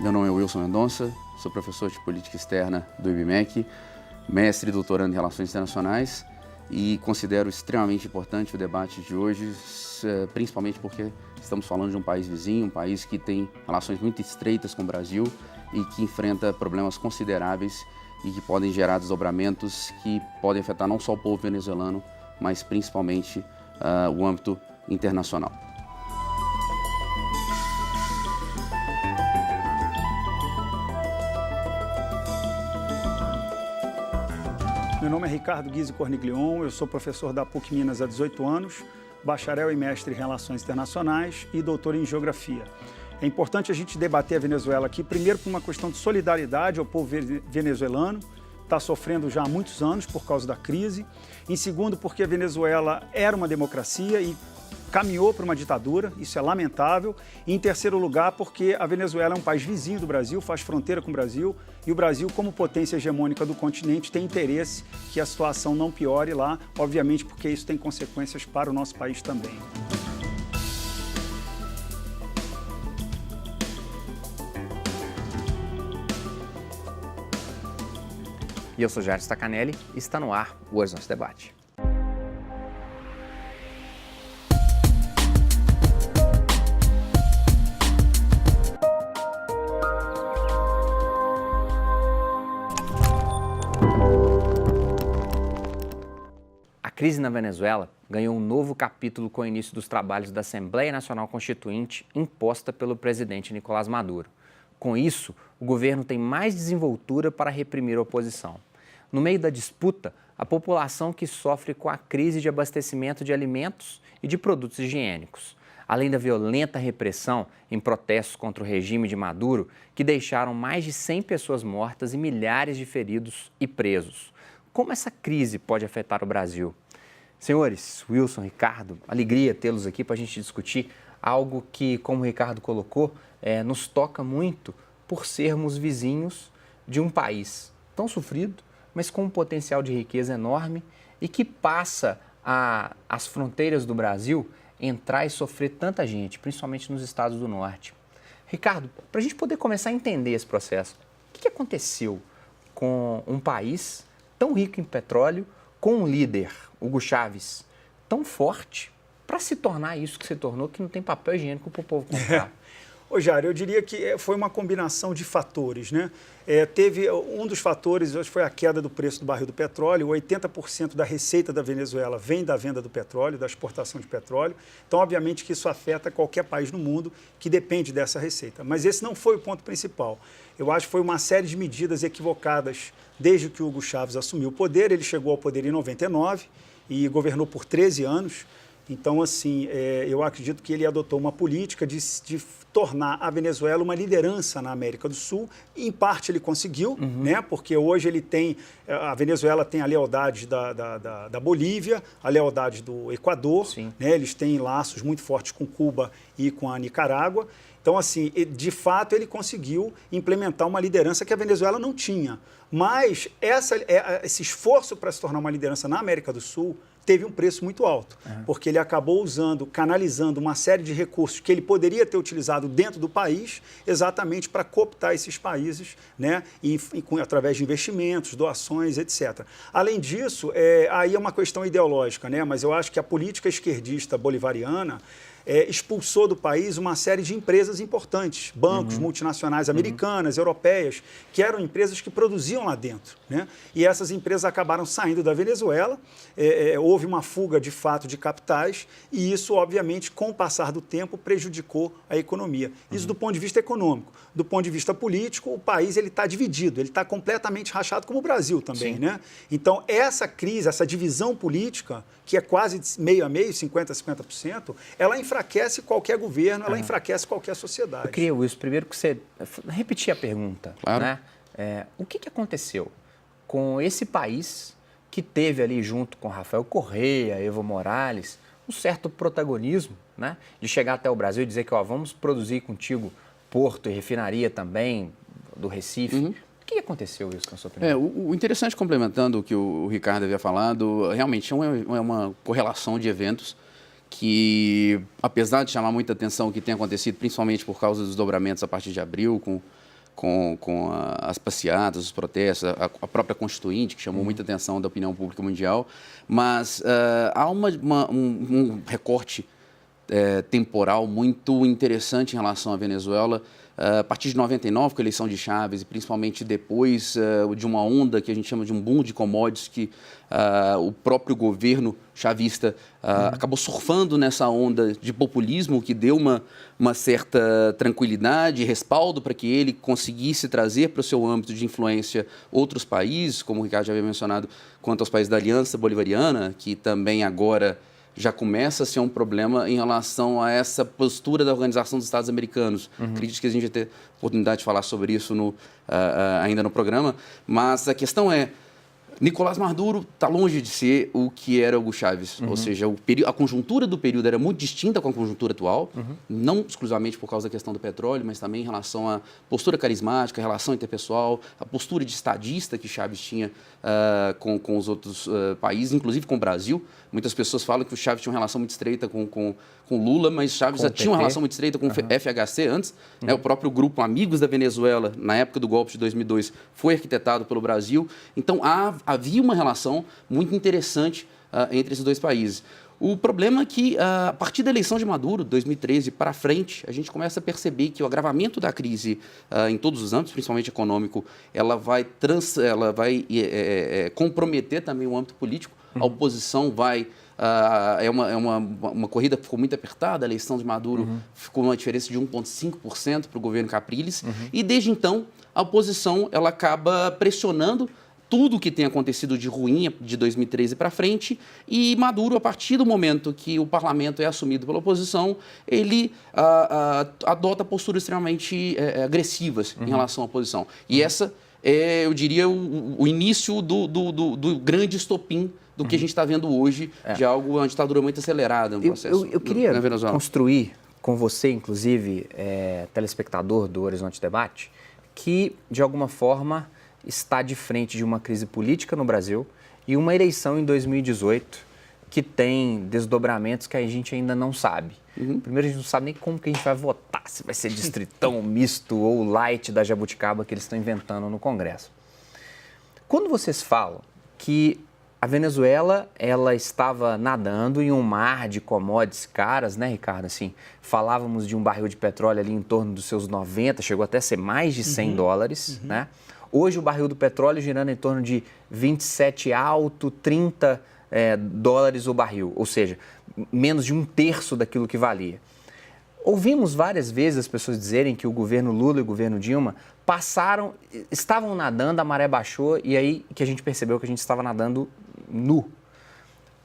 Meu nome é Wilson Mendonça, sou professor de Política Externa do IBMEC, mestre e doutorando em Relações Internacionais e considero extremamente importante o debate de hoje, principalmente porque estamos falando de um país vizinho, um país que tem relações muito estreitas com o Brasil e que enfrenta problemas consideráveis e que podem gerar desdobramentos que podem afetar não só o povo venezuelano, mas principalmente o âmbito internacional. Meu nome é Ricardo Guise Corniglion, eu sou professor da PUC Minas há 18 anos, bacharel e mestre em Relações Internacionais e doutor em Geografia. É importante a gente debater a Venezuela aqui, primeiro por uma questão de solidariedade ao povo venezuelano, está sofrendo já há muitos anos por causa da crise. Em segundo, porque a Venezuela era uma democracia e caminhou para uma ditadura, isso é lamentável. E em terceiro lugar, porque a Venezuela é um país vizinho do Brasil, faz fronteira com o Brasil, e o Brasil, como potência hegemônica do continente, tem interesse que a situação não piore lá, obviamente porque isso tem consequências para o nosso país também. E eu sou Jair Stacanelli e está no ar o Hoje Nosso Debate. A crise na Venezuela ganhou um novo capítulo com o início dos trabalhos da Assembleia Nacional Constituinte imposta pelo presidente Nicolás Maduro. Com isso, o governo tem mais desenvoltura para reprimir a oposição. No meio da disputa, a população que sofre com a crise de abastecimento de alimentos e de produtos higiênicos, além da violenta repressão em protestos contra o regime de Maduro, que deixaram mais de 100 pessoas mortas e milhares de feridos e presos. Como essa crise pode afetar o Brasil? Senhores, Wilson, Ricardo, alegria tê-los aqui para a gente discutir algo que, como o Ricardo colocou, nos toca muito por sermos vizinhos de um país tão sofrido, mas com um potencial de riqueza enorme e que passa as fronteiras do Brasil entrar e sofrer tanta gente, principalmente nos estados do norte. Ricardo, para a gente poder começar a entender esse processo, o que aconteceu com um país tão rico em petróleo, com um líder, Hugo Chávez, tão forte para se tornar isso que se tornou, que não tem papel higiênico para o povo comprar? Ô, Jair, eu diria que foi uma combinação de fatores, né? Teve um dos fatores, hoje foi a queda do preço do barril do petróleo. 80% da receita da Venezuela vem da venda do petróleo, da exportação de petróleo. Então, obviamente que isso afeta qualquer país no mundo que depende dessa receita. Mas esse não foi o ponto principal. Eu acho que foi uma série de medidas equivocadas desde que o Hugo Chávez assumiu o poder. Ele chegou ao poder em 99 e governou por 13 anos. Então, assim, eu acredito que ele adotou uma política de tornar a Venezuela uma liderança na América do Sul. Em parte ele conseguiu, né? Porque hoje a Venezuela tem a lealdade da Bolívia, a lealdade do Equador, né? Eles têm laços muito fortes com Cuba e com a Nicarágua. Então, assim, de fato, ele conseguiu implementar uma liderança que a Venezuela não tinha. Mas esse esforço para se tornar uma liderança na América do Sul teve um preço muito alto, porque ele acabou canalizando uma série de recursos que ele poderia ter utilizado dentro do país, exatamente para cooptar esses países, né, através de investimentos, doações, etc. Além disso, aí é uma questão ideológica, né, mas eu acho que a política esquerdista bolivariana expulsou do país uma série de empresas importantes, bancos multinacionais americanas, europeias, que eram empresas que produziam lá dentro, né? E essas empresas acabaram saindo da Venezuela, houve uma fuga de fato de capitais e isso, obviamente, com o passar do tempo, prejudicou a economia. Isso do ponto de vista econômico. Do ponto de vista político, o país está dividido, ele está completamente rachado, como o Brasil também, né? Então, essa crise, essa divisão política, que é quase meio a meio, 50% a 50%, ela enfraquece qualquer governo, ela enfraquece qualquer sociedade. Eu queria, Wilson, primeiro que você repetir a pergunta. Claro. Né? O que aconteceu com esse país que teve ali junto com Rafael Correa, Evo Morales, um certo protagonismo, né? De chegar até o Brasil e dizer que vamos produzir contigo porto e refinaria também do Recife. O que aconteceu isso na sua opinião? O interessante, complementando o que o Ricardo havia falado, realmente é uma correlação de eventos que, apesar de chamar muita atenção o que tem acontecido, principalmente por causa dos desdobramentos a partir de abril, com as passeatas, os protestos, a própria Constituinte, que chamou muita atenção da opinião pública mundial, mas há um recorte temporal muito interessante em relação à Venezuela, a partir de 99, com a eleição de Chávez, e principalmente depois de uma onda que a gente chama de um boom de commodities, que o próprio governo chavista acabou surfando nessa onda de populismo, que deu uma certa tranquilidade e respaldo para que ele conseguisse trazer para o seu âmbito de influência outros países, como o Ricardo já havia mencionado, quanto aos países da Aliança Bolivariana, que também agora já começa a ser um problema em relação a essa postura da Organização dos Estados Americanos. Acredito que a gente vai ter oportunidade de falar sobre isso ainda no programa, mas a questão é, Nicolás Maduro está longe de ser o que era Hugo Chávez, ou seja, a conjuntura do período era muito distinta com a conjuntura atual, não exclusivamente por causa da questão do petróleo, mas também em relação à postura carismática, a relação interpessoal, a postura de estadista que Chávez tinha com os outros países, inclusive com o Brasil. Muitas pessoas falam que o Chávez tinha uma relação muito estreita com Lula, mas Chávez já tinha uma relação muito estreita com o FHC antes. Né? O próprio grupo Amigos da Venezuela, na época do golpe de 2002, foi arquitetado pelo Brasil. Então, havia uma relação muito interessante entre esses dois países. O problema é que, a partir da eleição de Maduro, 2013 para frente, a gente começa a perceber que o agravamento da crise em todos os âmbitos, principalmente econômico, ela vai comprometer também o âmbito político. A oposição vai... uma corrida que ficou muito apertada, a eleição de Maduro ficou uma diferença de 1,5% para o governo Capriles, e desde então a oposição ela acaba pressionando tudo o que tem acontecido de ruim de 2013 para frente, e Maduro, a partir do momento que o parlamento é assumido pela oposição, ele adota posturas extremamente agressivas em relação à oposição. E essa é, eu diria, o início do grande estopim do que a gente está vendo hoje, de uma ditadura muito acelerada no processo. Eu queria construir com você, inclusive, telespectador do Horizonte Debate, que, de alguma forma, está de frente de uma crise política no Brasil e uma eleição em 2018 que tem desdobramentos que a gente ainda não sabe. Primeiro, a gente não sabe nem como que a gente vai votar, se vai ser distritão, misto ou light da jabuticaba que eles estão inventando no Congresso. Quando vocês falam que a Venezuela, ela estava nadando em um mar de commodities caras, né, Ricardo? Assim, falávamos de um barril de petróleo ali em torno dos seus 90, chegou até a ser mais de 100 dólares, né? Hoje o barril do petróleo girando em torno de 27 alto, 30 dólares o barril, ou seja, menos de 1/3 daquilo que valia. Ouvimos várias vezes as pessoas dizerem que o governo Lula e o governo Dilma estavam nadando, a maré baixou e aí que a gente percebeu que a gente estava nadando nu.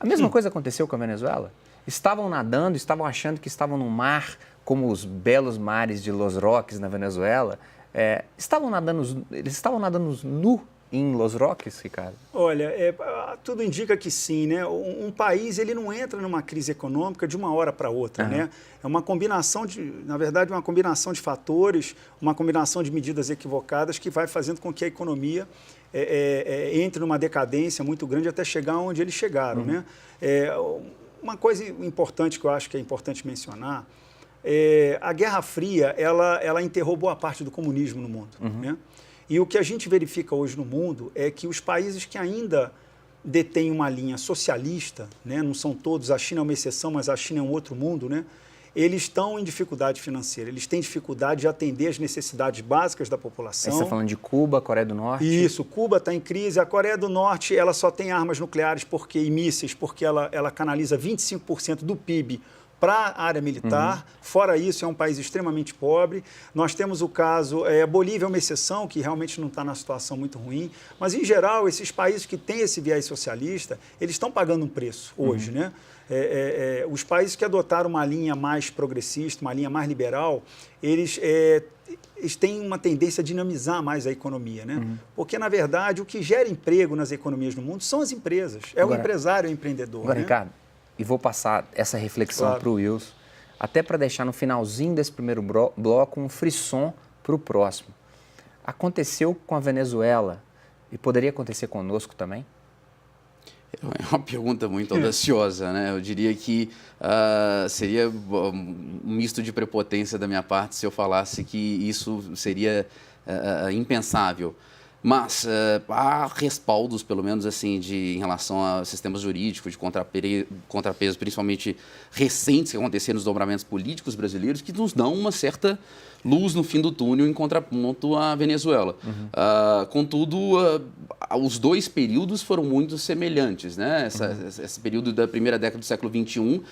A mesma coisa aconteceu com a Venezuela. Estavam nadando, estavam achando que estavam num mar como os belos mares de Los Roques na Venezuela. Eles estavam nadando nu em Los Roques, Ricardo? Olha, tudo indica que sim, né? Um país, ele não entra numa crise econômica de uma hora para outra, né? É uma combinação na verdade, uma combinação de fatores, uma combinação de medidas equivocadas que vai fazendo com que a economia entre numa decadência muito grande até chegar onde eles chegaram, né? Uma coisa importante que eu acho que é importante mencionar, a Guerra Fria, ela enterrou boa parte do comunismo no mundo, né? E o que a gente verifica hoje no mundo é que os países que ainda detêm uma linha socialista, né, não são todos, a China é uma exceção, mas a China é um outro mundo, né, eles estão em dificuldade financeira, eles têm dificuldade de atender as necessidades básicas da população. Você está falando de Cuba, Coreia do Norte? Isso, Cuba está em crise, a Coreia do Norte ela só tem armas nucleares e mísseis porque ela canaliza 25% do PIB para a área militar. Fora isso, é um país extremamente pobre. Nós temos o caso, a Bolívia é uma exceção, que realmente não está na situação muito ruim, mas, em geral, esses países que têm esse viés socialista, eles estão pagando um preço hoje, né? Os países que adotaram uma linha mais progressista, uma linha mais liberal, eles têm uma tendência a dinamizar mais a economia, né? Porque, na verdade, o que gera emprego nas economias do mundo são as empresas. O empresário, o empreendedor. Agora, né? Ricardo, e vou passar essa reflexão para o Wilson, até para deixar no finalzinho desse primeiro bloco um frisson para o próximo. Aconteceu com a Venezuela e poderia acontecer conosco também? É uma pergunta muito audaciosa, né? Eu diria que seria um misto de prepotência da minha parte se eu falasse que isso seria impensável. Mas há respaldos, pelo menos assim, em relação a sistemas jurídicos de contrapeso, principalmente recentes que aconteceram nos dobramentos políticos brasileiros, que nos dão uma certa luz no fim do túnel em contraponto à Venezuela. Contudo, os dois períodos foram muito semelhantes, né? Esse período da primeira década do século XXI,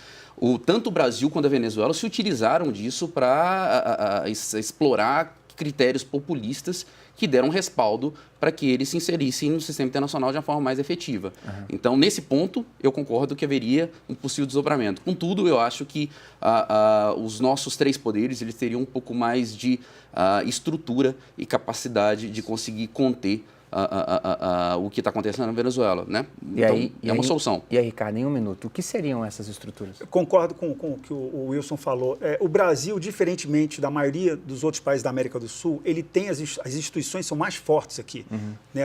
tanto o Brasil quanto a Venezuela se utilizaram disso para explorar critérios populistas que deram respaldo para que eles se inserissem no sistema internacional de uma forma mais efetiva. Então, nesse ponto, eu concordo que haveria um possível desdobramento. Contudo, eu acho que os nossos três poderes eles teriam um pouco mais de estrutura e capacidade de conseguir conter o que está acontecendo na Venezuela, né? Então, é uma solução. E aí, Ricardo, em um minuto, o que seriam essas estruturas? Eu concordo com o que o Wilson falou. O Brasil, diferentemente da maioria dos outros países da América do Sul, ele tem as instituições são mais fortes aqui. Né?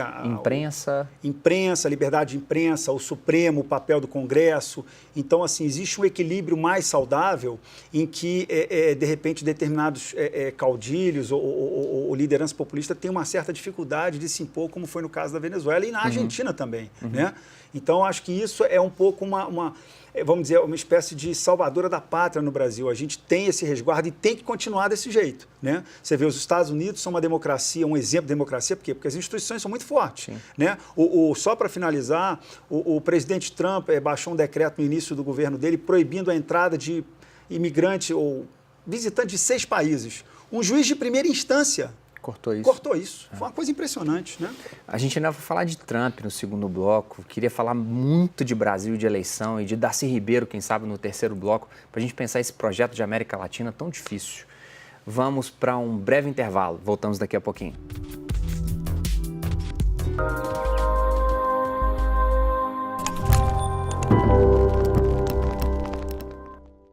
Imprensa, liberdade de imprensa, o Supremo, o papel do Congresso. Então, assim, existe um equilíbrio mais saudável em que, de repente, determinados caudilhos ou liderança populista têm uma certa dificuldade de se impor, como foi no caso da Venezuela e na Argentina também. Né? Então, acho que isso é um pouco vamos dizer, uma espécie de salvadora da pátria no Brasil. A gente tem esse resguardo e tem que continuar desse jeito. Né? Você vê, os Estados Unidos são uma democracia, um exemplo de democracia, por quê? Porque as instituições são muito fortes. Né? Só para finalizar, o presidente Trump baixou um decreto no início do governo dele proibindo a entrada de imigrante ou visitante de 6 países. Um juiz de primeira instância cortou isso. Foi uma coisa impressionante, né? A gente ainda vai falar de Trump no segundo bloco. Queria falar muito de Brasil, de eleição e de Darcy Ribeiro, quem sabe, no terceiro bloco, para a gente pensar esse projeto de América Latina tão difícil. Vamos para um breve intervalo. Voltamos daqui a pouquinho.